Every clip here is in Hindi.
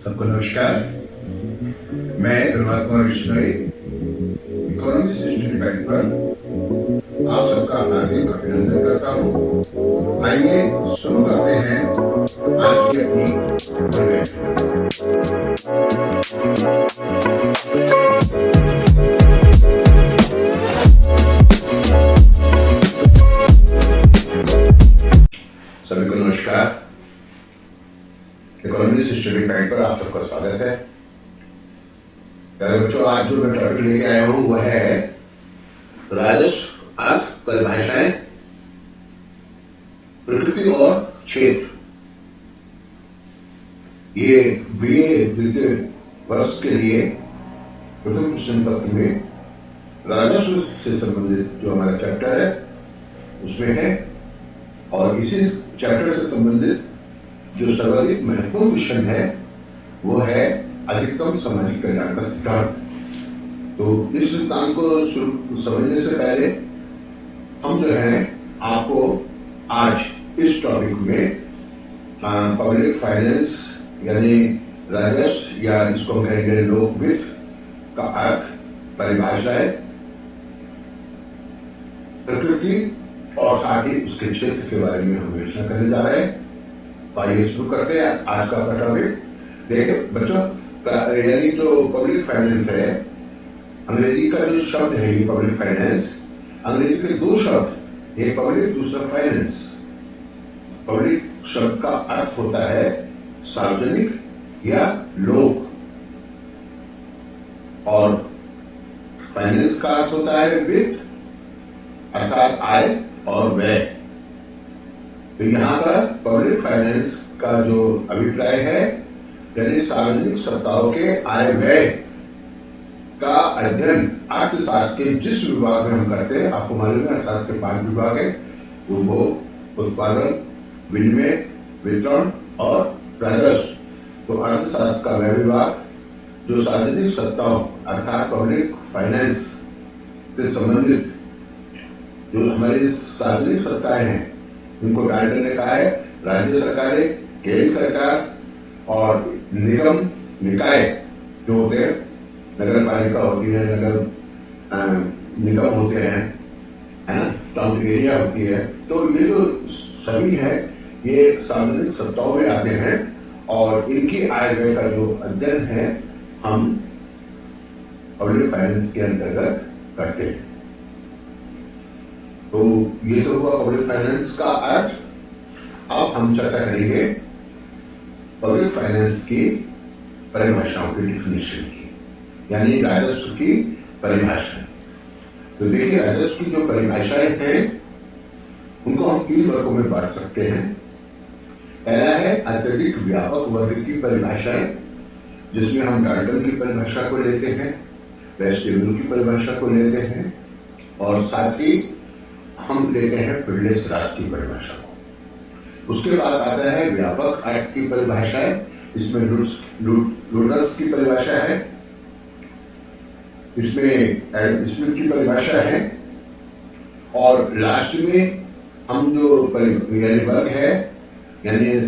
सबको नमस्कार। मैं Dharmatma Kumar Vishnoi economics study bank पर आप सबका हार्दिक अभिनंदन करता हूँ। आइए शुरू करते हैं आज की अपनी प्रोजेक्ट। सभी को नमस्कार। इकोनॉमिक्स स्टडी गाइड पर आप सबका स्वागत है। प्यारे बच्चों, आज जो मैं टॉपिक लेके आया हूं वह है राजस्व, अर्थ, परिभाषाएं, प्रकृति और क्षेत्र। ये बीए द्वितीय वर्ष के लिए प्रथम प्रश्न पत्र में राजस्व से संबंधित जो हमारा चैप्टर है उसमें है, और इसी चैप्टर से संबंधित जो सर्वाधिक महत्वपूर्ण विषय है वो है अधिकतम सामाजिक कल्याण का सिद्धांत। तो इस सिद्धांत को समझने से पहले हम जो है आपको आज इस टॉपिक में पब्लिक फाइनेंस यानी राजस्व या इसको कहेंगे लोक वित्त का अर्थ, परिभाषाएं, प्रकृति और साथ ही उसके क्षेत्र के बारे में हम विवेचना करने जा रहे हैं। आइए शुरू करते हैं आज का टॉपिक। देखिए बच्चों, यानी जो पब्लिक फाइनेंस है, अंग्रेजी का जो शब्द है ये पब्लिक फाइनेंस, अंग्रेजी के दो शब्द, एक पब्लिक दूसरा फाइनेंस। पब्लिक शब्द का अर्थ होता है सार्वजनिक या लोक, और फाइनेंस का अर्थ होता है वित्त अर्थात आय और व्यय। तो यहाँ पर पब्लिक फाइनेंस का जो अभिप्राय है यानी सार्वजनिक सत्ताओं के आय व्यय का अध्ययन अर्थशास्त्र के जिस विभाग में हम करते हैं, आपको मालूम है अर्थशास्त्र के 5 विभाग है, उपभोग, उत्पादन, विनिमय, वितरण और राजस्व। तो अर्थशास्त्र का वह विभाग जो सार्वजनिक सत्ताओं अर्थात पब्लिक फाइनेंस से संबंधित जो हमारी सार्वजनिक सत्ताएं हैं उनको डाल्टन ने कहा है राज्य सरकारें, केंद्र सरकार और निगम निकाय जो होते हैं, नगर पालिका होती है, नगर निगम होते हैं, है ना, टाउन एरिया होती है। तो ये जो सभी है ये सार्वजनिक सत्ताओं में आते हैं और इनकी आय व्यय का जो अध्ययन है हम पब्लिक फाइनेंस के अंतर्गत करते हैं। तो ये तो हुआ पब्लिक फाइनेंस का अर्थ। अब हम चर्चा करेंगे पब्लिक फाइनेंस की परिभाषाओं की, डिफिनेशन की, यानी राजस्व की परिभाषा। तो देखिए राजस्व की जो परिभाषाएं हैं उनको हम 3 वर्गों में बांट सकते हैं। पहला है अत्यधिक व्यापक वर्ग की परिभाषाएं, जिसमें हम डाल्टन की परिभाषा को लेते हैं, वेस्टिब्यूल की परिभाषा को लेते हैं और साथ ही हम लेते हैं फिडलेस-राज की परिभाषा को। उसके बाद आता है व्यापक अर्थ की परिभाषाएं, इसमें लुटरस की परिभाषा है, इसमें एडम स्मिथ की परिभाषा है, और लास्ट में हम जो यानी वर्ग है यानी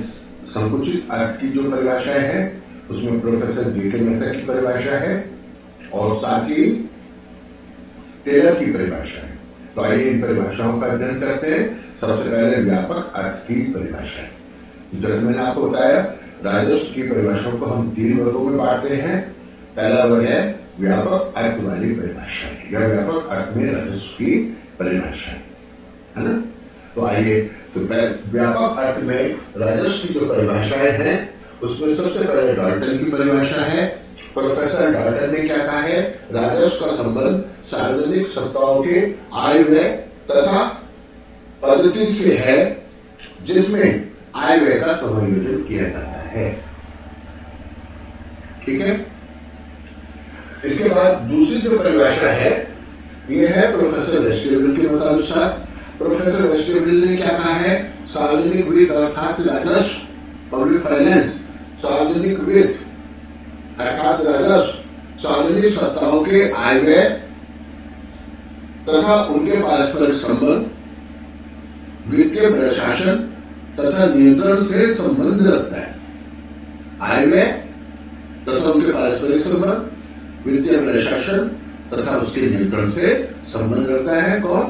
संकुचित अर्थ की जो परिभाषाएं है उसमें प्रोफेसर जे.के. मेहता की परिभाषा है और साथ ही टेलर की परिभाषा है। तो आइए इन परिभाषाओं का अध्ययन करते हैं। सबसे पहले व्यापक अर्थ की परिभाषा। जैसे मैंने आपको बताया राजस्व की परिभाषाओं को हम 3 वर्गों में बांटते हैं। पहला वर्ग है व्यापक अर्थ वाली परिभाषा, या व्यापक अर्थ में राजस्व की परिभाषा, है ना। तो आइए तो व्यापक अर्थ में राजस्व की जो परिभाषाएं हैं उसमें सबसे पहले डाल्टन की परिभाषा है। प्रोफेसर डाल्टन ने क्या कहा है, राजस्व का संबंध सार्वजनिक सत्ताओं के आय व्यय तथा पद्धति से है जिसमें आय व्यय का समायोजन किया जाता है। ठीक है। इसके बाद दूसरी जो परिभाषा है यह है प्रोफेसर वेस्टिब्यूल के मतानुसार। प्रोफेसर वेस्टिब्यूल ने क्या कहा है, सार्वजनिक वित्त अर्थात राजस्व, पब्लिक फाइनेंस, सार्वजनिक वित्त अर्थात राजस्व, सार्वजनिक सत्ताओं के आय व्यय तथा उनके पारस्परिक संबंध, वित्तीय प्रशासन तथा नियंत्रण से संबंध रखता है। आय व्यय तथा उनके पारस्परिक संबंध, वित्तीय प्रशासन तथा उसके नियंत्रण से संबंध रखता है। कौन?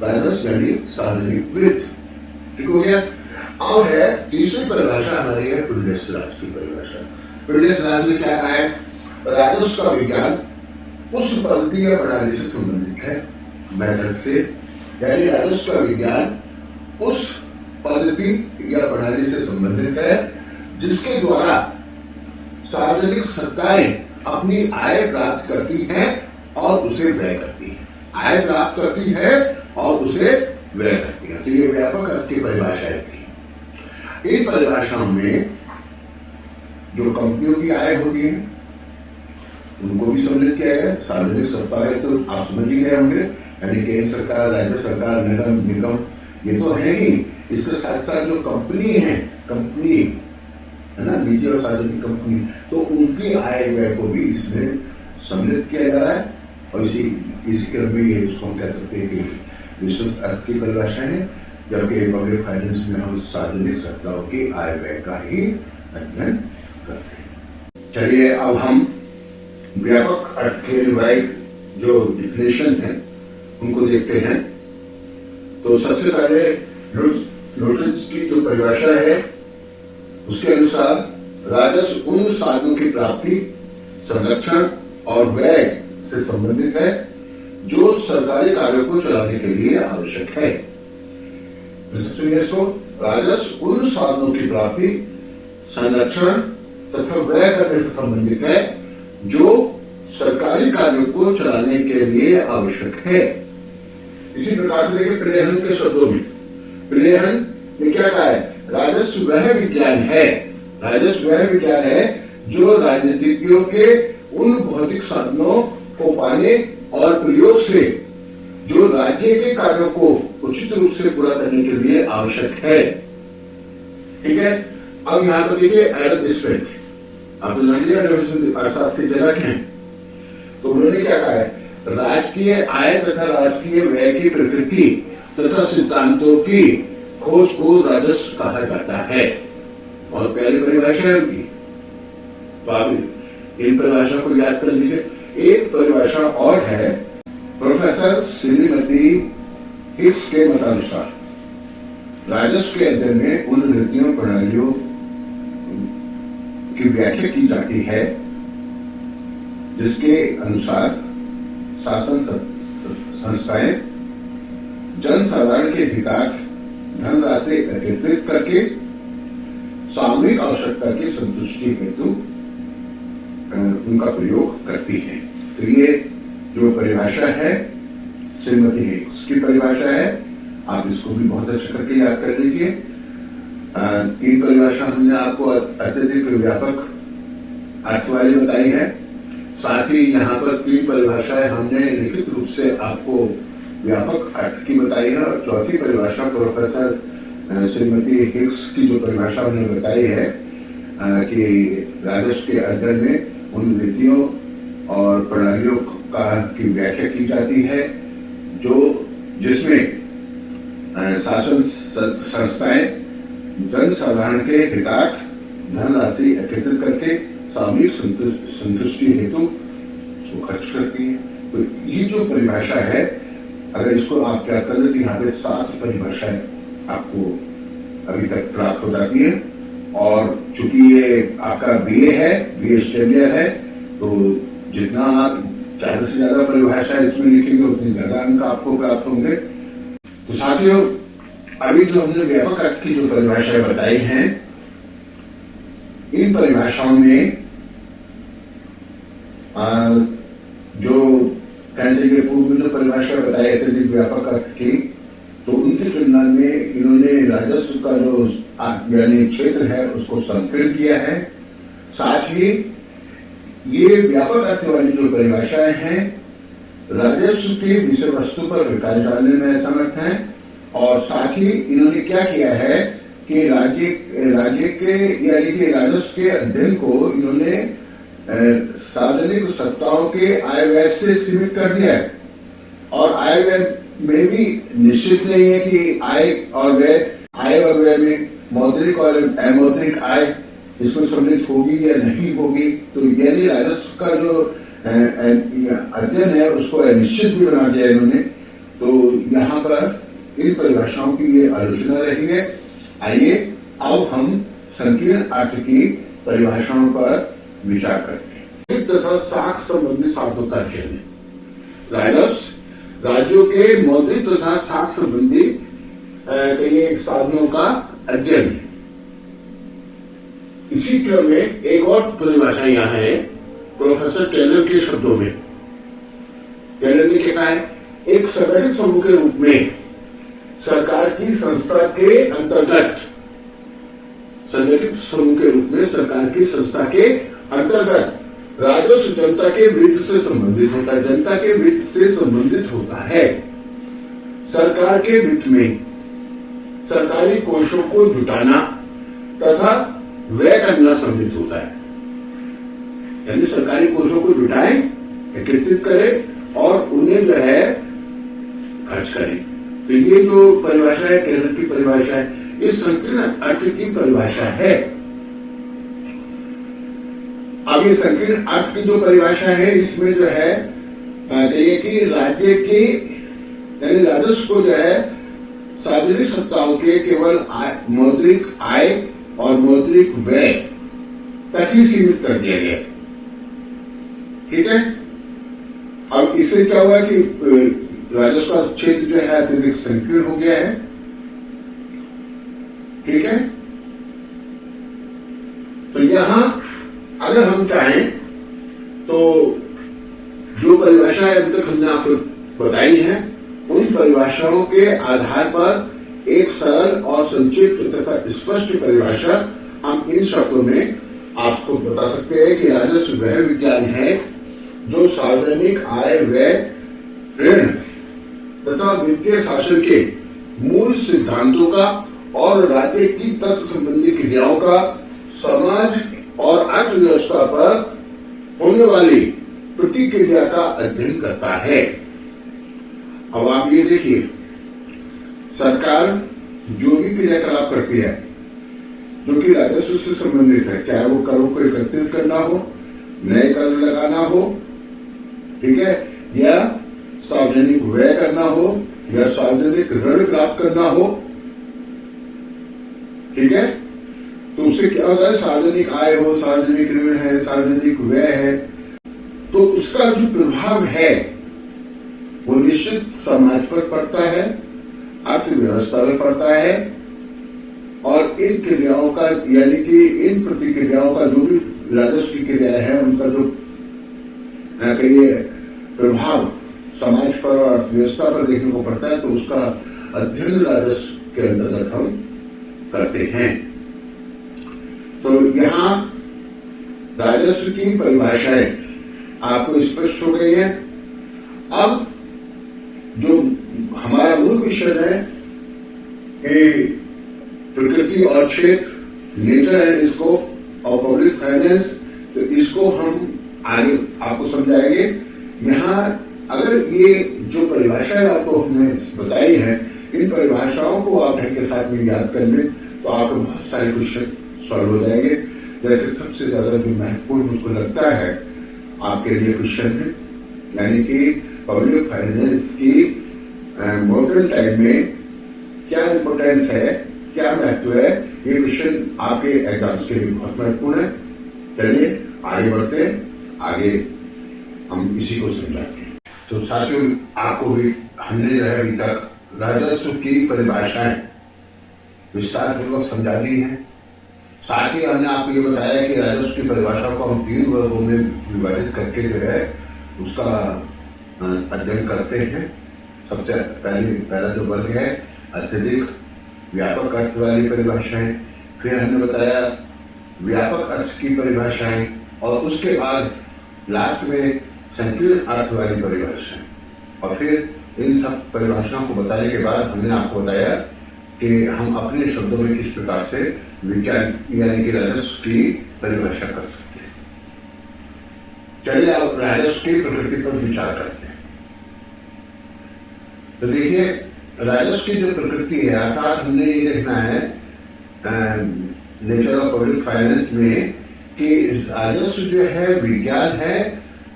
राजस्व यानी सार्वजनिक वित्त। ठीक हो गया। अब है तीसरी परिभाषा हमारी है पीडीएस राज की परिभाषा। पीडीएस राज में क्या है? राजस्व का विज्ञान उस पद्धति या प्रणाली से संबंधित है, मेथड से, यानी राजस्व का विज्ञान उस पद्धति या प्रणाली से संबंधित है जिसके द्वारा सार्वजनिक संस्थाएं अपनी आय प्राप्त करती हैं और उसे व्यय करती है। आय प्राप्त करती है और उसे व्यय करती है। तो ये व्यापक अर्थ की परिभाषाएं थी। इन परिभाषाओं में जो कंपनियों की आय होती है उनको भी सम्मिलित किया गया। सार्वजनिक संस्थाएं तो आप समझ ही गए होंगे, यानी केंद्र सरकार, राज्य सरकार, निगम, ये तो है ही। इसके साथ साथ जो कंपनी है ना, निजी और सार्वजनिक कंपनी, तो उनकी आय व्यय को भी इसमें सम्मिलित किया जा रहा है। और इसी क्रम में ये इसको हम कह सकते हैं कि विस्तृत अर्थ की परिभाषा है, जबकि पब्लिक फाइनेंस में हम सार्वजनिक संस्थाओं की आय व्यय का ही अध्ययन करते हैं। चलिए अब हम व्यापक अर्थ के रिवाइड जो डिफिनेशन है उनको देखते हैं। तो सबसे पहले लुटियंस की जो परिभाषा है उसके अनुसार राजस्व उन साधनों की प्राप्ति, संरक्षण और व्यय से संबंधित है जो सरकारी कार्यों को चलाने के लिए आवश्यक है। राजस्व उन साधनों की प्राप्ति, संरक्षण तथा व्यय करने से संबंधित है जो सरकारी कार्यों को चलाने के लिए आवश्यक है। इसी प्रकार से देखिए प्लेहन के शब्दों में, प्लेहन में क्या कहा है? राजस्व वह विज्ञान है, राजस्व वह विज्ञान है जो राजनीतिज्ञों के उन भौतिक साधनों को पाने और प्रयोग से जो राज्य के कार्यों को उचित रूप से पूरा करने के लिए आवश्यक है। ठीक है। अब यहां पर देखिए एडम स्मिथ, आप तो जान लीजिए अर्थशास्त्र के जनक हैं, तो उन्होंने क्या कहा है? राजकीय आय तथा राजकीय व्यय की प्रकृति तथा सिद्धांतों की खोज को राजस्व कहा जाता है। बहुत प्यारी परिभाषा है उनकी, तो आप इन परिभाषा को याद कर लीजिए। एक परिभाषा और है प्रोफेसर श्रीमती हिक्स के मतानुसार राजस्व के अध्ययन में उन रीतियों प्रणालियों की व्याख्या की जाती है जिसके अनुसार शासन संस्थाएं जनसाधारण के हितार्थ धनराशि एकत्रित करके सामूहिक आवश्यकता की संतुष्टि हेतु उनका प्रयोग करती है। तो ये जो परिभाषा है श्रीमती हिक्स की परिभाषा है, आप इसको भी बहुत अच्छा करके याद कर लीजिए। तीन परिभाषा हमने आपको अत्यधिक व्यापक अर्थ वाली बताई है, साथ ही यहाँ पर तीन परिभाषाएं हमने लिखित रूप से आपको व्यापक अर्थ की बताई है, और चौथी परिभाषा प्रोफेसर श्रीमती हिक्स की जो परिभाषा उन्होंने बताई है कि राजस्व के अध्ययन में उन रीतियों और प्रणालियों की व्याख्या की जाती है जो जिसमें शासन संस्थाएं जनसाधारण के हितार्थ धनराशि एकत्रित करके सामूहिक संतुष्टि हेतु खर्च करती है। तो ये जो परिभाषा है, अगर इसको आप क्या कर लेते, यहाँ पे 7 परिभाषाएं आपको अभी तक प्राप्त हो जाती है। और चूंकि ये आपका बीए है, बीए स्टेमियर है, तो जितना आप ज्यादा से ज्यादा परिभाषा इसमें लिखेंगे उतने ज्यादा अंक आपको प्राप्त होंगे। तो साथियों, अभी जो हमने व्यापक अर्थ की जो परिभाषाएं बताई हैं, इन परिभाषाओं में जो कहने के पूर्व में जो परिभाषा बताई अत्यधिक व्यापक अर्थ की, तो उनकी तुलना में इन्होंने राजस्व का जो यानी क्षेत्र है उसको संकीर्ण किया है। साथ ही ये व्यापक अर्थ वाली जो परिभाषाएं हैं राजस्व की विषय वस्तु पर विकास डालने में असमर्थ हैं, और साथ ही इन्होंने क्या किया है कि राज्य के यानी कि राजस्व के अध्ययन को इन्होंने सार्वजनिक सत्ताओं के आय व्यय से सीमित कर दिया है। और आय व्यय में भी निश्चित नहीं है कि आय और व्यय में मौद्रिक और अमौद्रिक आय इसमें सम्मिलित होगी या नहीं होगी, तो यानी राजस्व का जो अध्ययन है उसको अनिश्चित भी बना दिया इन्होंने। तो यहाँ पर इन परिभाषाओं की ये आलोचना रही है। आइए अब हम संकीर्ण अर्थ की परिभाषाओं पर विचार करते हैं। तथा साख संबंधी शब्दों का अध्ययन है। राजस्व राज्यों के मौद्रिक तथा साख संबंधी कई साधनों का अध्ययन है। इसी क्रम में एक और परिभाषा यहाँ है प्रोफेसर टेलर के शब्दों में। टेलर ने क्या कहा है, एक संगठित समूह के रूप में सरकार की संस्था के अंतर्गत, संगठित समूह के रूप में सरकार की संस्था के अंतर्गत राजस्व जनता के वित्त से संबंधित होता है, जनता के वित्त से संबंधित होता है। सरकार के वित्त में सरकारी कोषों को जुटाना तथा व्यय करना सम्मिलित होता है। यानी सरकारी कोषों को जुटाएं, एकत्रित करें और उन्हें जो है खर्च करें। तो ये जो परिभाषा है, टेलर की परिभाषा है, ये संकीर्ण अर्थ की परिभाषा है। अब ये संकीर्ण अर्थ की जो परिभाषा है, इसमें जो है कहिए कि राज्य की यानी राजस्व को जो है सार्वजनिक सत्ताओं के केवल मौद्रिक आय और मौद्रिक व्यय तक ही सीमित कर दिया गया। ठीक है। अब इससे क्या हुआ कि राजस्व का क्षेत्र जो है अत्यधिक संकीर्ण हो गया है। ठीक है। तो यहां अगर हम चाहें तो जो परिभाषा अभी तक हमने आपको बताई है, उन परिभाषाओं के आधार पर एक सरल और संक्षिप्त तथा स्पष्ट परिभाषा हम इन शब्दों में आपको बता सकते हैं कि राजस्व वह विज्ञान है जो सार्वजनिक आय, व्यय, ऋण तथा वित्तीय शासन के मूल सिद्धांतों का और राज्य की तत्व संबंधी क्रियाओं का समाज और अर्थव्यवस्था पर होने वाली प्रतिक्रिया का अध्ययन करता है। अब आप ये देखिए, सरकार जो भी क्रियाकलाप करती है जो कि राजस्व से संबंधित है, चाहे वो करों को एकत्रित करना हो, नए कर लगाना हो, ठीक है, या सार्वजनिक व्यय करना हो, या सार्वजनिक ऋण प्राप्त करना हो, ठीक है, तो उससे क्या होता है, सार्वजनिक आय हो, सार्वजनिक ऋण है, सार्वजनिक व्यय है, तो उसका जो प्रभाव है वो निश्चित समाज पर पड़ता है, अर्थव्यवस्था पर पड़ता है, और इन क्रियाओं का यानी कि इन प्रतिक्रियाओं का जो भी राजस्व की क्रियाएं हैं उनका जो कहिए प्रभाव समाज पर और अर्थव्यवस्था पर देखने को पड़ता है, तो उसका अध्ययन राजस्व के अंतर्गत हम करते हैं। तो यहाँ राजस्व की परिभाषाएं आपको स्पष्ट हो गई है। अब जो हमारा मूल विषय है कि प्रकृति और क्षेत्र, नेचर एंड स्कोप और पब्लिक फाइनेंस, तो इसको हम आगे आपको समझाएंगे। यहाँ अगर ये जो परिभाषाएं आपको हमने बताई है, इन परिभाषाओं को आप ढंग के साथ में याद कर लें तो आपको बहुत सारे क्वेश्चन सॉल्व हो जाएंगे। जैसे सबसे ज्यादा जो महत्वपूर्ण मुझको लगता है आपके लिए क्वेश्चन है, यानी कि पब्लिक फाइनेंस की मॉडर्न टाइम में क्या इंपॉर्टेंस है, क्या महत्व है, ये क्वेश्चन आपके एग्जाम्स के लिए बहुत महत्वपूर्ण है। चलिए आगे बढ़ते हैं, आगे हम इसी को समझाते हैं। तो साथियों, आपको भी हमने जो है अभी तक राजस्व की परिभाषाएं विस्तार पूर्वक समझा दी है। साथ ही हमने आपको ये बताया कि राजस्व की परिभाषा को हम 3 वर्गों में विभाजित करके जो है उसका अध्ययन करते हैं। सबसे पहला जो वर्ग है अत्यधिक व्यापक अर्थ वाली परिभाषाएं, फिर हमने बताया व्यापक अर्थ की परिभाषाएं, और उसके बाद लास्ट में संकीर्ण अर्थ वाली परिभाषाएं। और फिर इन सब परिभाषाओं को बताने के बाद हमने आपको बताया कि हम अपने शब्दों में किस प्रकार से विज्ञान यानी कि राजस्व की परिभाषा कर सकते हैं। चलिए अब राजस्व की प्रकृति पर विचार करते हैं। तो देखिए, राजस्व की जो प्रकृति है, अर्थात हमने ये देखना है नेचर ऑफ पब्लिक फाइनेंस में कि राजस्व जो है विज्ञान है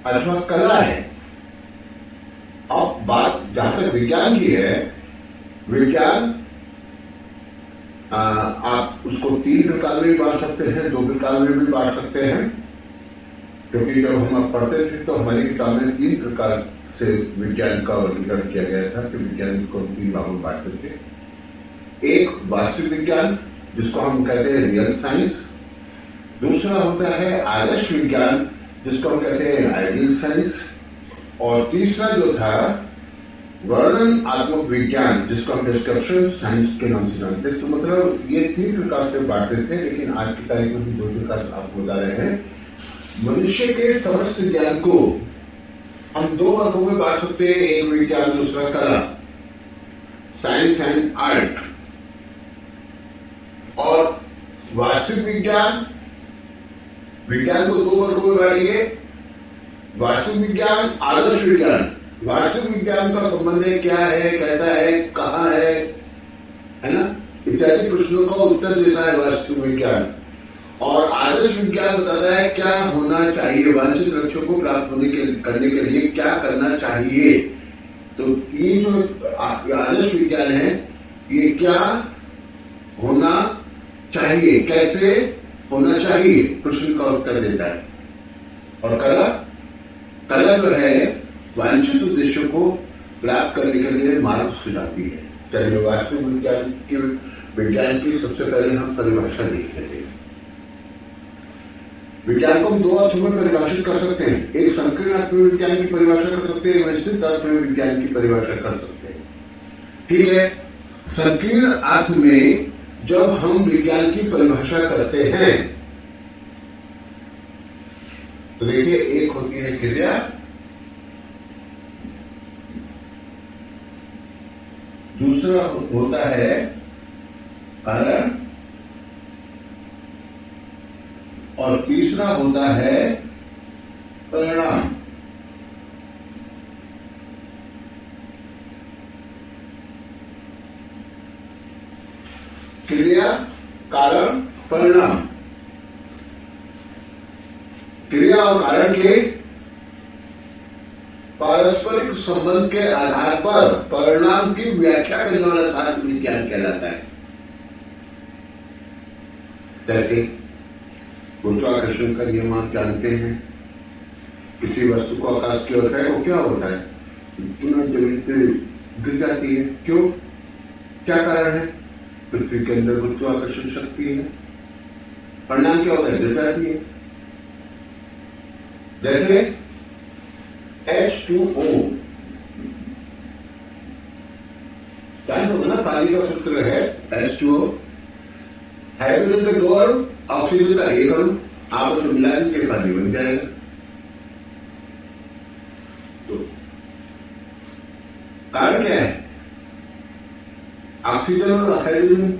अथवा कला है। अब बात जहां तक विज्ञान की है, विज्ञान आप उसको 3 प्रकार में भी बांट सकते हैं, 2 प्रकार में भी बांट सकते हैं, क्योंकि जब हम पढ़ते थे तो हमारी किताब में 3 प्रकार से विज्ञान का वर्गीकरण किया गया था कि विज्ञान को 3 भागों में बांटते थे। एक वास्तविक विज्ञान जिसको हम कहते हैं रियल साइंस, दूसरा होता है आदर्श विज्ञान जिसको हम कहते हैं आइडियल साइंस, और तीसरा जो था वर्णनात्मक विज्ञान जिसको हम डिस्क्रिप्शन साइंस के नाम से जानते हैं। तो मतलब ये 3 प्रकार से बांटते थे, लेकिन आज की तारीख में हम 2 प्रकार आपको बता रहे हैं। मनुष्य के समस्त ज्ञान को हम 2 वर्गों में बांट सकते हैं, एक विज्ञान दूसरा कला, साइंस एंड आर्ट। और वास्तविक विज्ञान, विज्ञान को 2 वर्गों में बांटेंगे, वास्तविक विज्ञान, आदर्श विज्ञान। वास्तविक विज्ञान का संबंध क्या है, कैसा है, कहाँ है ना, इत्यादि प्रश्नों का उत्तर देता है वास्तविक विज्ञान। और आदर्श विज्ञान बताता है क्या होना चाहिए, वांछित लक्ष्यों को प्राप्त करने के लिए क्या करना चाहिए। तो ये जो आदर्श विज्ञान है ये क्या होना चाहिए, कैसे होना चाहिए, प्रश्न का उत्तर देता है। और कला, कला जो है वांछित उद्देश्यों को प्राप्त करने के लिए मार्ग सुझाती है। चलिए वास्तविक विज्ञान की सबसे पहले हम परिभाषा देख लेते हैं। विज्ञान को हम 2 अर्थों में परिभाषित कर सकते हैं, एक संकीर्ण अर्थ में विज्ञान की परिभाषा कर सकते हैं, विस्तृत अर्थ में विज्ञान की परिभाषा कर सकते हैं। ठीक है, संकीर्ण अर्थ में जब हम विज्ञान की परिभाषा करते हैं तो देखिए, एक होती है क्रिया, दूसरा होता है कारण, और तीसरा होता है परिणाम। क्रिया, कारण, परिणाम। क्रिया और कारण के पारस्परिक संबंध के आधार पर परिणाम की व्याख्या करने वाला शास्त्र विज्ञान कहलाता है। जैसे गुरुत्वाकर्षण का नियम आप जानते हैं, किसी वस्तु को आकाश की ओर फेंको, क्या होता है, तुरंत जमीन पे गिर जाती है। क्यों, क्या कारण है, पृथ्वी के अंदर गुरुत्वाकर्षण शक्ति है। परिणाम क्या होता है, गिर जाती है। जैसे H2O, ना पानी का सूत्र है H2O, हाइड्रोजन का 2 अणु, ऑक्सीजन का 1 अणु, आपस में मिला के पानी बन जाएगा। तो कारण क्या है, ऑक्सीजन और हाइड्रोजन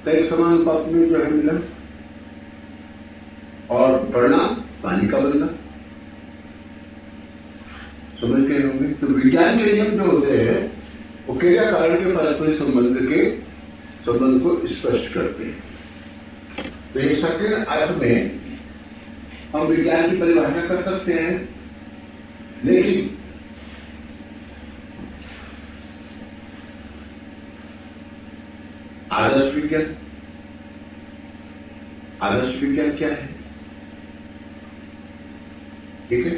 का एक समान अनुपात में जो है मिलन, और परिणाम पानी का बनना। समझ गए होंगे। तो विज्ञान के नियम जो होते हैं वो क्रिया कारण के पारस्परिक संबंध को स्पष्ट करते हैं। तो एक संकीर्ण अर्थ में हम विज्ञान की परिभाषा कर सकते हैं, लेकिन आदर्श विज्ञान क्या है, ठीक है।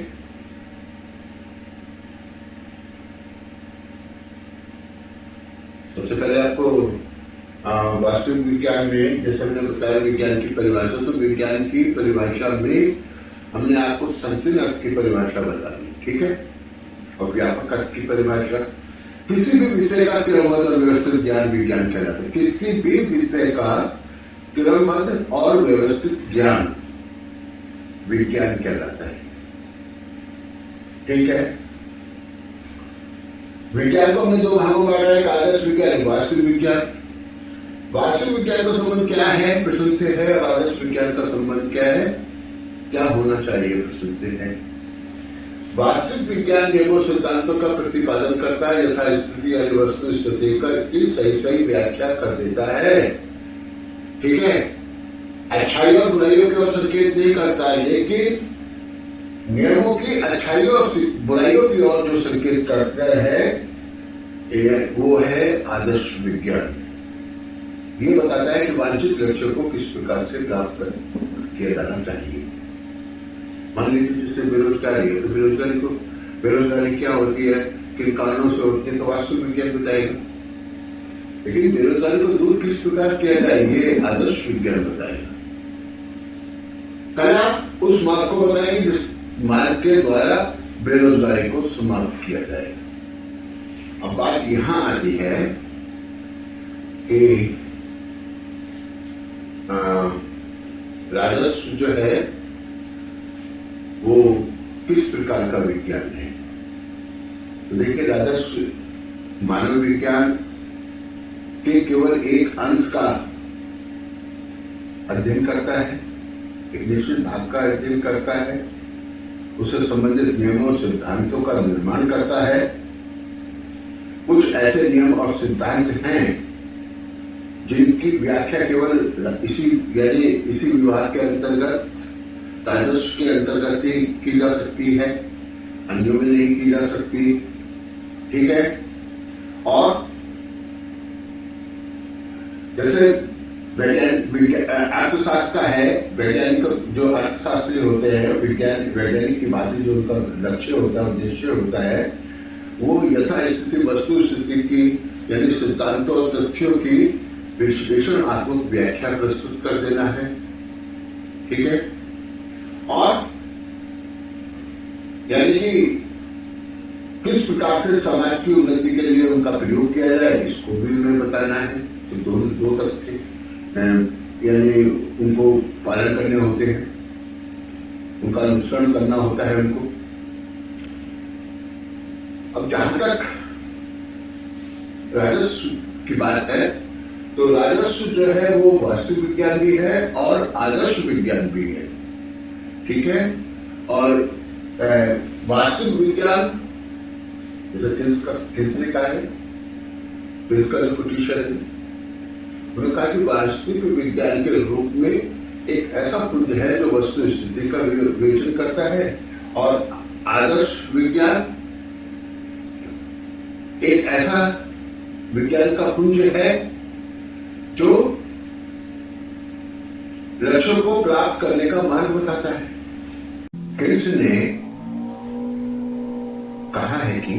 सबसे पहले आपको वास्तविक विज्ञान में, जैसे हमने बताया विज्ञान की परिभाषा, तो विज्ञान की परिभाषा में हमने आपको संकीर्ण अर्थ की परिभाषा बता दी, ठीक है। और व्यापक अर्थ की परिभाषा, किसी भी विषय का क्रमबद्ध और व्यवस्थित ज्ञान विज्ञान कहलाता है। किसी भी विषय का क्रमबद्ध और व्यवस्थित ज्ञान विज्ञान कहलाता है, ठीक है। विज्ञान को हमने 2 भागों में बांटा है, आदर्श विज्ञान, वास्तविक विज्ञान। वास्तविक विज्ञान का संबंध क्या है, प्रश्न से है, और आदर्श विज्ञान का संबंध क्या है, क्या होना चाहिए, प्रश्न से है। वास्तविक विज्ञान नियमों सिद्धांतों का प्रतिपादन करता है, यथा स्थिति या वस्तु स्थिति की सही व्याख्या कर देता है, ठीक है। अच्छाई और बुराइयों की ओर संकेत नहीं करता है, लेकिन नियमों की अच्छाइयों और बुराइयों की ओर जो संकेत करता है वो है आदर्श विज्ञान। ये बताता है कि वांछित लक्ष्य को किस प्रकार से प्राप्त किया जाना चाहिए। मान लीजिए जैसे बेरोजगारी है, तो बेरोजगारी क्या होती है, किन कारणों से होती है, तो वास्तविक विज्ञान बताएगा। लेकिन बेरोजगारी को दूर किस प्रकार किया जाए, ये आदर्श विज्ञान बताएगा। कला उस मार्ग को बताएगी जिस मार्ग के द्वारा बेरोजगारी को समाप्त किया जाएगा। अब बात यहां आती है कि राजस्व जो है वो किस प्रकार का विज्ञान है। तो देखिए, राजस्व मानव विज्ञान के केवल एक अंश का अध्ययन करता है, एक निश्चित भाग का अध्ययन करता है, उससे संबंधित नियमों और सिद्धांतों का निर्माण करता है। कुछ ऐसे नियम और सिद्धांत हैं जिनकी व्याख्या केवल इसी विभाग के अंतर्गत, राजस्व के अंतर्गत ही की जा सकती है, अन्यों में नहीं की जा सकती। ठीक है। और जैसे अर्थशास्त्र का है, वैज्ञानिक जो अर्थशास्त्री होते हैं, वैज्ञानिक की बातें जो उनका लक्ष्य होता है, उद्देश्य होता है, वो यथास्थिति वस्तु स्थिति की यानी सिद्धांतों और तथ्यों की विश्लेषणात्मक व्याख्या प्रस्तुत कर देना है। ठीक है। और यानी कि किस प्रकार से समाज की उन्नति के लिए उनका प्रयोग किया जाए, इसको भी उन्हें बताना है। तो दो तथ्य यानी उनको पालन करने होते हैं, उनका अनुसरण करना होता है उनको। अब जहां तक राजस्व की बात है, तो राजस्व जो है वो वास्तविक विज्ञान भी है और आदर्श विज्ञान भी है। ठीक है। और वास्तविक विज्ञान जैसे किसने कहा है, इसका जो पिटीशन है, उन्होंने कहा कि वास्तविक विज्ञान के रूप में एक ऐसा पुंज है जो वस्तु स्थिति का विवेचन करता है, और आदर्श विज्ञान एक ऐसा विज्ञान का पुंज है जो लक्ष्यों को प्राप्त करने का मार्ग बताता है। कृष्ण ने कहा है कि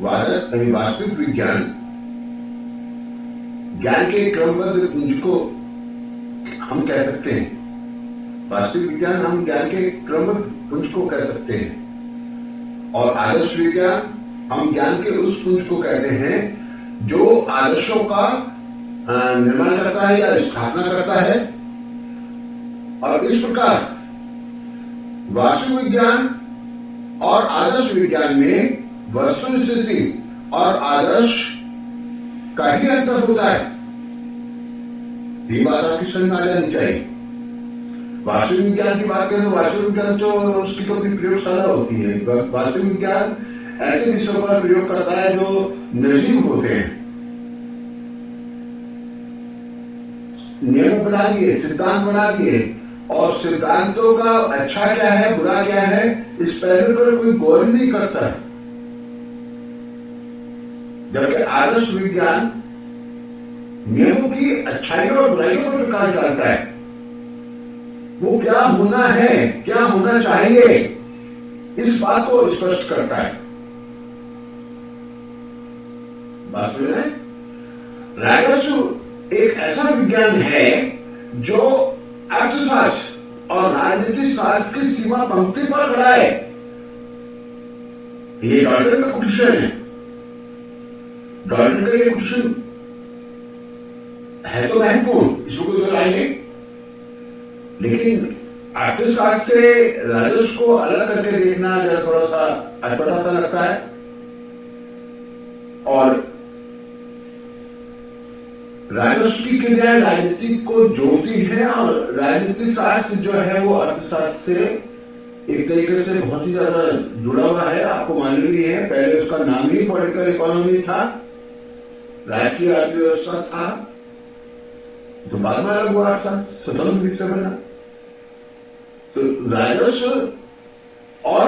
वास्तविक विज्ञान ज्ञान के क्रमबद्ध पुंज को हम कह सकते हैं। वास्तविक विज्ञान हम ज्ञान के क्रमबद्ध पुंज को कह सकते हैं, और आदर्श विज्ञान हम ज्ञान के उस पुंज को कहते हैं जो आदर्शों का निर्माण करता है या स्थापना करता है। और इस प्रकार वास्तविक विज्ञान और आदर्श विज्ञान में वस्तु स्थिति और आदर्श का ही अंतर होता है। ये बात आपकी समझ में आ जानी चाहिए। वास्तविक विज्ञान की बात करें तो वास्तविक विज्ञान तो उसकी कभी प्रयोगशाला होती है। वास्तविक विज्ञान ऐसे विषयों का प्रयोग करता है जो निर्जीव होते हैं। नियम बना दिए, सिद्धांत बना दिए, और सिद्धांतों का अच्छा क्या है, बुरा क्या है, इस पहलू पर कोई गौर नहीं करता है। जबकि आदर्श विज्ञान नियमों की अच्छाइयों और बुराइयों पर प्रकाश डालता है। वो क्या होना है, क्या होना चाहिए, इस बात को स्पष्ट करता है। बात समझ रहे हैं? राजस्व एक ऐसा विज्ञान है जो अर्थशास्त्र और राजनीतिक शास्त्र की सीमा पंक्ति पर खड़ा है। ये डॉल्टन का क्वेश्चन है। डॉल्टन का ये क्वेश्चन है तो महत्वपूर्ण, इसको कोई दोहराई नहीं, लेकिन अर्थशास्त्र से राजस्व को अलग करके देखना जरा थोड़ा सा अटपटा सा लगता है। और राजस्व की क्रियाएं राजनीति को जोड़ती है, और राजनीतिक शास्त्र जो है वो अर्थशास्त्र से एक तरीके से बहुत ही ज्यादा जुड़ा हुआ है। आपको मालूम ही है, पहले उसका नाम ही पॉलिटिकल इकोनॉमी था, राजकीय अर्थव्यवस्था था, तो बाद में अलग हुआ 8 साल, स्वतंत्र विषय बना। तो राजस्व और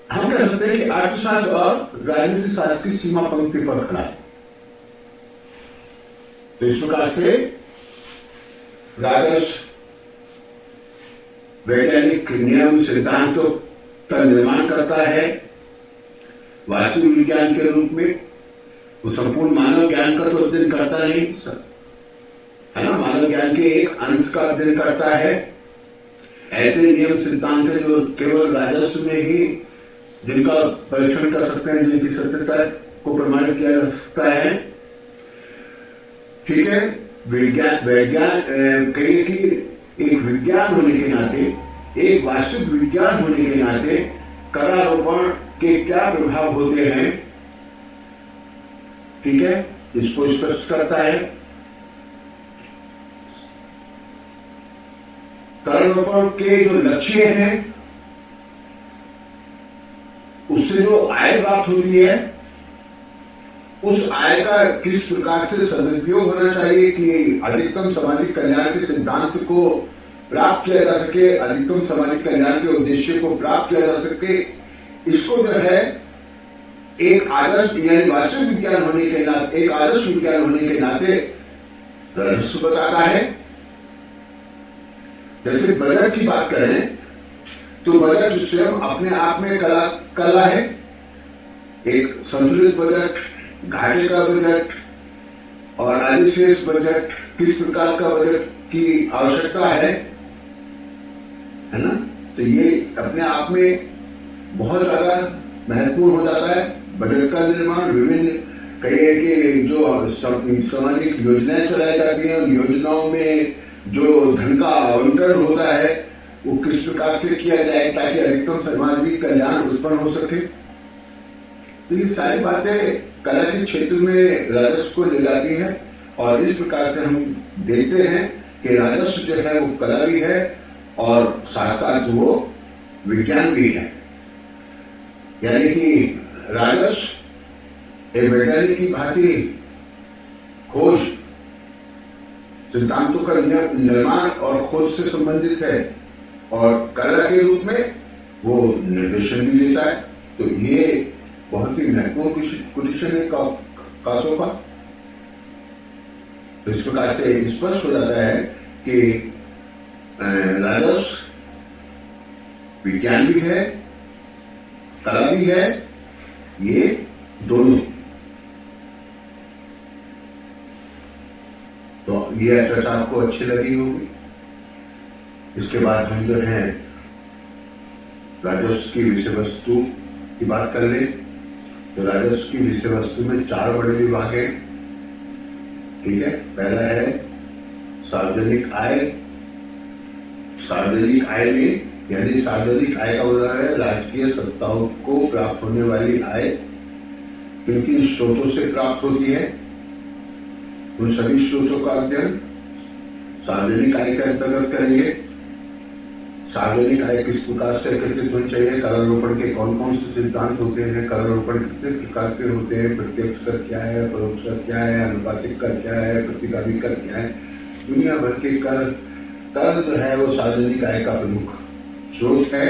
हम कह सकते हैं कि अर्थशास्त्र और राजनीतिक शास्त्र की सीमा पंक्ति पर खड़ा है। तो इस प्रकार से राजस्व वैज्ञानिक नियम सिद्धांतों का निर्माण करता है वास्तविक विज्ञान के रूप में। वो संपूर्ण मानव ज्ञान का तो अध्ययन करता नहीं है ना, मानव ज्ञान के एक अंश का अध्ययन करता है। ऐसे नियम सिद्धांत है जो केवल राजस्व में ही जिनका परीक्षण कर सकते हैं, जिनकी सत्यता को प्रमाणित किया जा सकता है। ठीक है, वैज्ञान कहिए कि एक विज्ञान होने के नाते, एक वास्तविक विज्ञान होने के नाते करारोपण के क्या प्रभाव होते हैं, ठीक है, इसको स्पष्ट करता है। करारोपण के जो लक्ष्य हैं, उससे जो आय प्राप्त होती है, उस आय का किस प्रकार से सदुपयोग होना चाहिए कि अधिकतम सामाजिक कल्याण के सिद्धांत को प्राप्त किया जा सके, अधिकतम सामाजिक कल्याण के उद्देश्य को प्राप्त किया जा सके, इसको जो है एक आदर्श यानी वास्तविक विज्ञान होने के नाते, एक आदर्श विज्ञान होने के नाते राजस्व बताता है। जैसे बजट की बात करें तो बजट स्वयं अपने आप में कला है। एक संतुलित बजट, घाटे का बजट और अधिशेष बजट, किस प्रकार का बजट की आवश्यकता है ना, तो ये अपने आप में बहुत ज्यादा महत्वपूर्ण हो जाता है। बजट का निर्माण विभिन्न कई कि जो सामाजिक योजनाएं चलाई जाती हैं, उन योजनाओं में जो धन का आवंटन होता है वो किस प्रकार से किया जाए ताकि अधिकतम सामाजिक कल्याण उत्पन्न हो सके। तो ये सारी बातें कला के क्षेत्र में राजस्व को ले जाती है और इस प्रकार से हम देखते हैं कि राजस्व जो है वो कला भी है और साथ साथ वो विज्ञान भी है। यानी कि राजस्व एक वैज्ञानिक की भांति खोज सिद्धांतों का निर्माण और खोज से संबंधित है और कला के रूप में वो निर्देशन भी देता है। तो ये बहुत ही महत्वपूर्ण कंडीशन है कासों का। तो इस प्रकार से स्पष्ट हो जाता है कि राजस्व विज्ञान भी है, कला भी है, ये दोनों। तो ये चर्चा आपको अच्छी लगी होगी। इसके बाद हम जो है राजस्व की विषय वस्तु की बात कर ले। तो राजस्व की विषय वस्तु में 4 बड़े विभाग हैं। ठीक है, पहला है सार्वजनिक आय। सार्वजनिक आय में यानी सार्वजनिक आय का मतलब है राजकीय संस्थाओं को प्राप्त होने वाली आय किन किन स्रोतों से प्राप्त होती है, उन सभी स्रोतों का अध्ययन सार्वजनिक आय के अंतर्गत करेंगे। सार्वजनिक आय किस प्रकार से एकत्रित होनी चाहिए, करारोपण के कौन कौन से सिद्धांत होते हैं, करारोपण कितने प्रकार के होते हैं, प्रत्यक्ष कर क्या है, परोक्ष कर क्या है, अनुपातिक कर क्या है, प्रतिगामी कर क्या है, दुनिया भर के कर जो है वो सार्वजनिक आय का प्रमुख स्रोत है।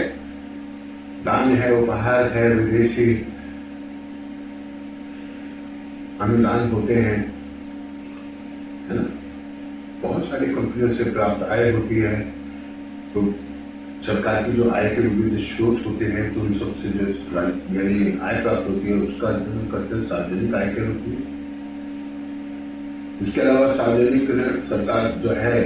दान है, उपहार है, विदेशी अनुदान होते हैं, है ना, बहुत सारी कंपनियों से प्राप्त आय होती है। तो सरकार की जो आय के विविध स्रोत होते हैं, तो उन सबसे जो यानी आय प्राप्त होती है उसका अध्ययन करते हैं सार्वजनिक आय के रूप में। इसके अलावा सार्वजनिक ऋण, सरकार जो है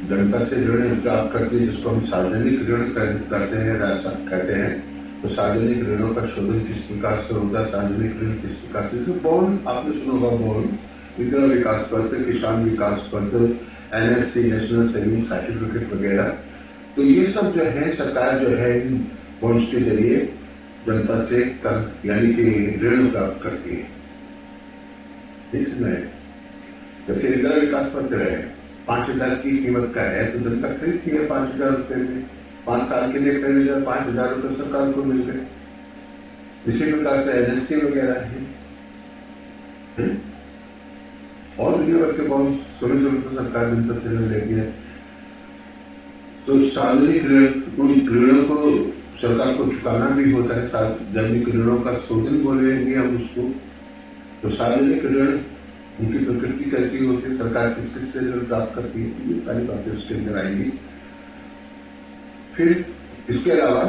जनता से ऋण प्राप्त करती है जिसको हम सार्वजनिक ऋण करते हैं, कहते हैं। तो सार्वजनिक ऋणों का शोधन किस प्रकार से होता है, सार्वजनिक ऋण किस प्रकार से, बॉन्ड आपने सुना होगा, बॉन्ड, विद्या विकास पत्र, किसान विकास पत्र, NSC नेशनल सेविंग सर्टिफिकेट वगैरह। तो ये सब जो है सरकार जो है इन बॉन्ड्स के जरिए जनता से यानी कि ऋण प्राप्त करती है। इसमें जैसे विद्या विकास पत्र है 5,000 की कीमत का है तो जनता खरीदती है 5,000 रुपए में, 5 साल के लिए खरीदे 5,000 रुपए सरकार को मिल गए। इसी प्रकार से NSC वगैरह है। और दुनिया भर के बहुत समय समय पर सरकार जनता से ऋण लेती है। तो सार्वजनिक ऋणों को सरकार को चुकाना भी होता है। सार्वजनिक ऋणों का शोधन बोलेंगे हम उसको। तो सार्वजनिक ऋण, उनकी प्रकृति कैसी होती है, सरकार किस किस से ऋण प्राप्त करती है, ये सारी बातें उसके अंदर आएंगी। फिर इसके अलावा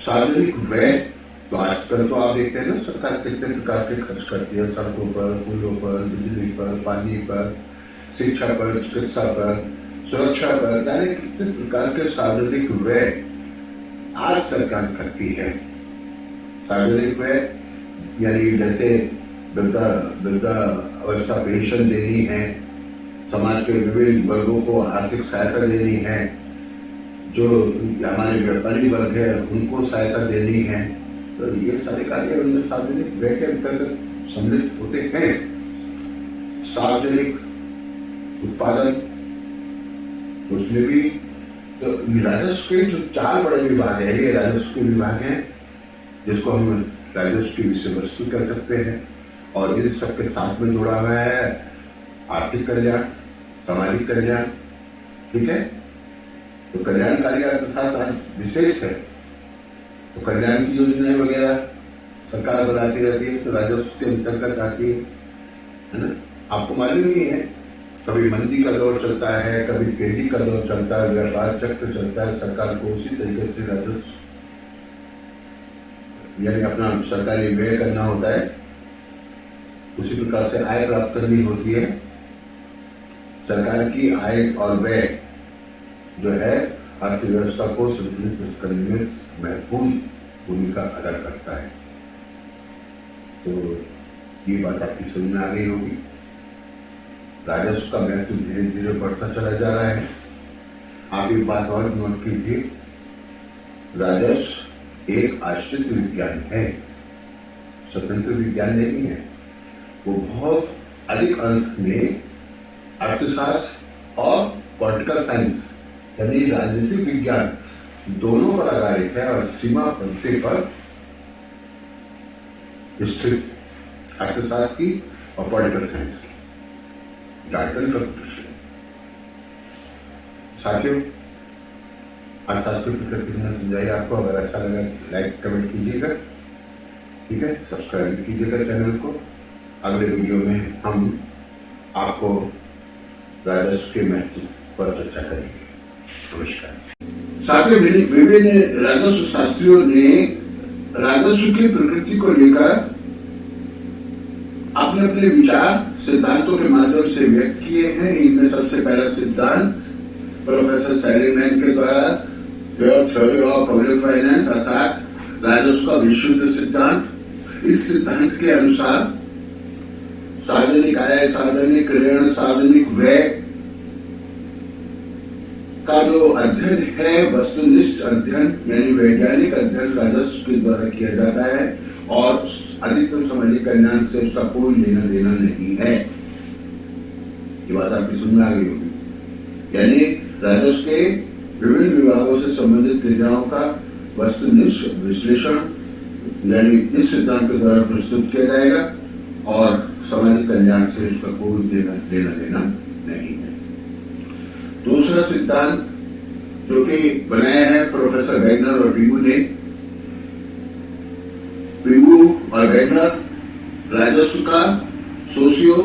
सार्वजनिक व्यय, तो आजकल तो आप देखते हैं ना सरकार कितने प्रकार के खर्च करती है, सड़कों पर, पुलों पर, बिजली पर, पानी पर, शिक्षा पर, चिकित्सा पर, सुरक्षा पर, यानी कितने प्रकार के सार्वजनिक व्यय आज सरकार करती है। सार्वजनिक व्यय यानी जैसे वृद्धा अवस्था पेंशन देनी है, समाज के विभिन्न वर्गों को आर्थिक सहायता देनी है, जो हमारे व्यापारी वर्ग है उनको सहायता देनी है, तो ये सारे कार्य सार्वजनिक व्यय के अंतर्गत सम्मिलित होते हैं। सार्वजनिक उत्पादन, उसमें भी तो राजस्व के जो 4 बड़े विभाग है, ये राजस्व के विभाग हैं, जिसको हम राजस्व की विषय वस्तु कह सकते हैं। और इन सबके साथ में जुड़ा हुआ है आर्थिक कल्याण, सामाजिक कल्याण, ठीक है। तो कल्याणकारी अर्थशास्त्र विशेष है, तो कल्याण की योजनाएं वगैरह सरकार बनाती रहती है, तो राजस्व के अंतर्गत आती है ना। आपको मालूम ही है, कभी मंदी का दौर चलता है, कभी तेजी का दौर चलता है, व्यापार चक्र चलता है, सरकार को उसी तरीके से राजस्व यानी अपना सरकारी व्यय करना होता है, उसी प्रकार से आय प्राप्त करनी होती है। सरकार की आय और व्यय जो है अर्थव्यवस्था को संतुलित करने में महत्वपूर्ण भूमिका अदा करता है। तो ये बात आपकी समझ में आ गई होगी। राजस्व का महत्व धीरे धीरे बढ़ता चला जा रहा है। आप एक बात और नोट कीजिए, राजस्व एक आश्रित विज्ञान है, स्वतंत्र विज्ञान नहीं है। वो बहुत अधिक अंश में अर्थशास्त्र और पॉलिटिकल साइंस यानी राजनीतिक विज्ञान दोनों पर आधारित है और सीमा पंक्ति पर स्थित अर्थशास्त्र की और पॉलिटिकल साइंस की डाल्टन का प्रश्न। साथियों, अर्थशास्त्र की प्रकृति में समझाई आपको। अगर अच्छा लगा लाइक कमेंट कीजिएगा, ठीक है, सब्सक्राइब कीजिएगा चैनल को। अगले वीडियो में हम आपको राजस्व के महत्व पर चर्चा करेंगे। नमस्कार साथियों, विभिन्न राजस्व शास्त्रियों ने राजस्व की प्रकृति को लेकर अपने अपने विचार सिद्धांतों के माध्यम से व्यक्त किए हैं। इनमें सबसे पहला सिद्धांत प्रोफेसर सेलिगमैन के द्वारा थ्योरी ऑफ पब्लिक फाइनेंस अर्थात राजस्व का विशुद्ध सिद्धांत। इस सिद्धांत के अनुसार सार्वजनिक आय, सार्वजनिक ऋण, सार्वजनिक व्यय का जो अध्ययन है, वस्तुनिष्ठ अध्ययन यानी वैज्ञानिक अध्ययन राजस्व के द्वारा किया जाता है और अधिकतम सामाजिक कल्याण से उसका कोई लेना देना नहीं है। ये बात आपकी समझ में आ गई होगी। यानी राजस्व के विभिन्न विभागों से संबंधित क्रियाओं का वस्तुनिष्ठ विश्लेषण यानी इस सिद्धांत के द्वारा प्रस्तुत किया जाएगा और सामाजिक कल्याण से उसका कोई लेना देना नहीं है। दूसरा सिद्धांत जो कि बनाया है प्रोफेसर वैगनर और पिगू ने, पिगू और वैगनर राजस्व का सोशियो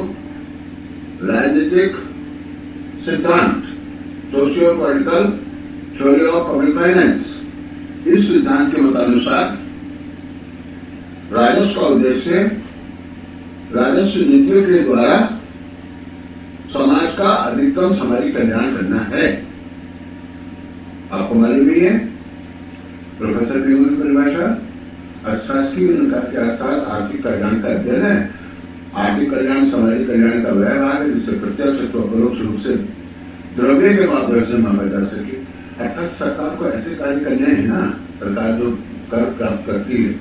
राजनीतिक सिद्धांत, socio political theory of public finance. इस सिद्धांत के मतानुसार राजस्व का उद्देश्य राजस्व नीतियों के द्वारा समाज का अधिकतम सामाजिक कल्याण करना है। आपको मालूम ही है प्रोफेसर पिगू की परिभाषा अर्थशास्त्र की, उन्होंने कहा कि अर्थशास्त्र आर्थिक कल्याण का अध्ययन है। आर्थिक कल्याण सामाजिक कल्याण का वह भाग है जिससे प्रत्यक्ष अथवा परोक्ष रूप से द्रव्य के माध्यम से मांगा जा सके। अर्थात सरकार को ऐसे कार्य करने हैं ना, सरकार जो कर प्राप्त करती है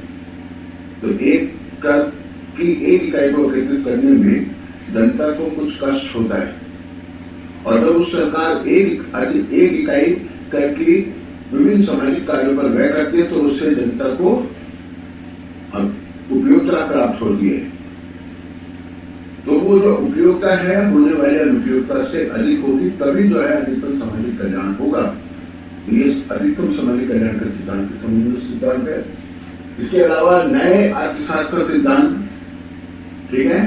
तो एक कर की एक इकाई को एकत्रित करने में जनता को कुछ कष्ट होता है और जब उस सरकार एक इकाई कर की विभिन्न सामाजिक कार्यों पर व्यय करती है तो उससे जनता को उपयोगिता प्राप्त होती है। वो जो उपयोगिता है होने वाली अनुपयोगिता से अधिक होगी, तभी जो है अधिकतम सामाजिक कल्याण होगा। ये अधिकतम सामाजिक कल्याण का सिद्धांत सिद्धांत है। इसके अलावा नए अर्थशास्त्र सिद्धांत, ठीक है,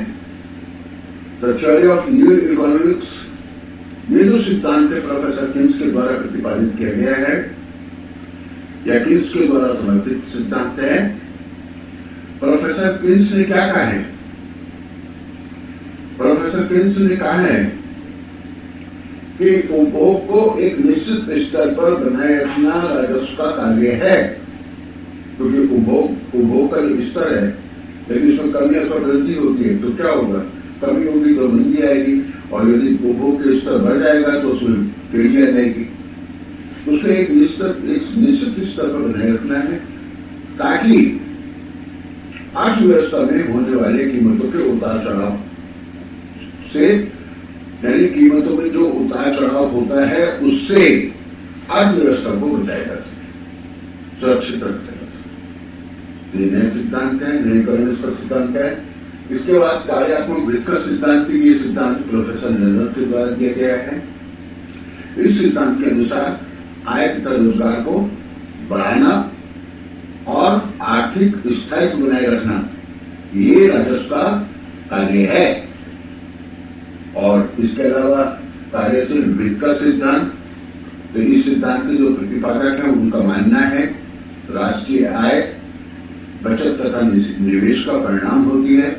the theory of new economics, ये जो सिद्धांत है प्रोफेसर किन्स के द्वारा प्रतिपादित किया गया है या किन्स के द्वारा समर्थित सिद्धांत है। प्रोफेसर किन्स ने क्या कहा है? प्रोफेसर किन्स ने कहा है कि उपभोग को एक निश्चित स्तर पर बनाए रखना राजस्व का कार्य है, क्योंकि उपभोग का जो स्तर है यदि उसमें कमी अथवा वृद्धि होती है तो क्या होगा? कमी होगी तो मंदी आएगी, और यदि उपभोग के स्तर बढ़ जाएगा तो उसमें तेजी आ जाएगी। उसको एक निश्चित स्तर पर बनाए रखना है ताकि अर्थव्यवस्था में होने वाले कीमतों के उतार चढ़ाव से, यानी कीमतों में जो उतार चढ़ाव होता है उससे अर्थव्यवस्था को बचाया जा सके, सुरक्षित रखा जा सके। ये नए सिद्धांत है, नए इकोनॉमिक्स का सिद्धांत है। इसके बाद कार्यात्मक वृत्त का सिद्धांत, ये सिद्धांत प्रोफेसर नेलर के द्वारा दिया गया है। इस सिद्धांत के अनुसार आय तथा रोजगार को बढ़ाना और आर्थिक स्थायित्व बनाए रखना ये राजस्व का कार्य है। और इसके अलावा कार्यशील वृत्त का सिद्धांत, तो इस सिद्धांत के जो प्रतिपादक है उनका मानना है राष्ट्रीय आय बचत तथा निवेश का परिणाम होती है।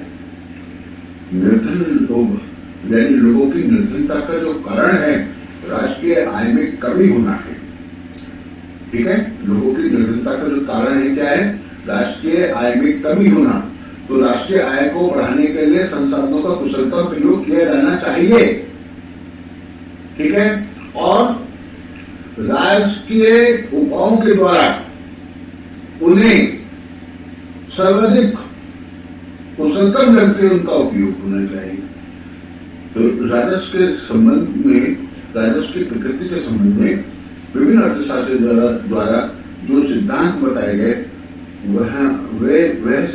निर्धन लोग यानी लोगों की निर्धनता का जो कारण है राष्ट्रीय आय में कमी होना है, ठीक है। लोगों की निर्धनता का जो कारण है क्या है? राष्ट्रीय आय में कमी होना। तो राष्ट्रीय आय को बढ़ाने के लिए संसाधनों का कुशलता प्रयोग किया जाना चाहिए, ठीक है। और राष्ट्रीय उपायों के द्वारा उन्हें सर्वाधिक कुशलतम ढंग से उनका उपयोग होना चाहिए। तो राजस्व के संबंध में, राजस्व की प्रकृति के संबंध में विभिन्न अर्थशास्त्री द्वारा जो सिद्धांत बताए गए वह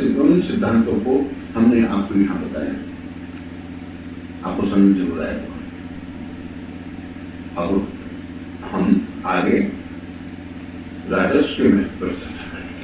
सिद्धांतों को हमने आपको यहाँ बताया, आपको समझ जरूर आएगा। अब हम आगे राजस्व में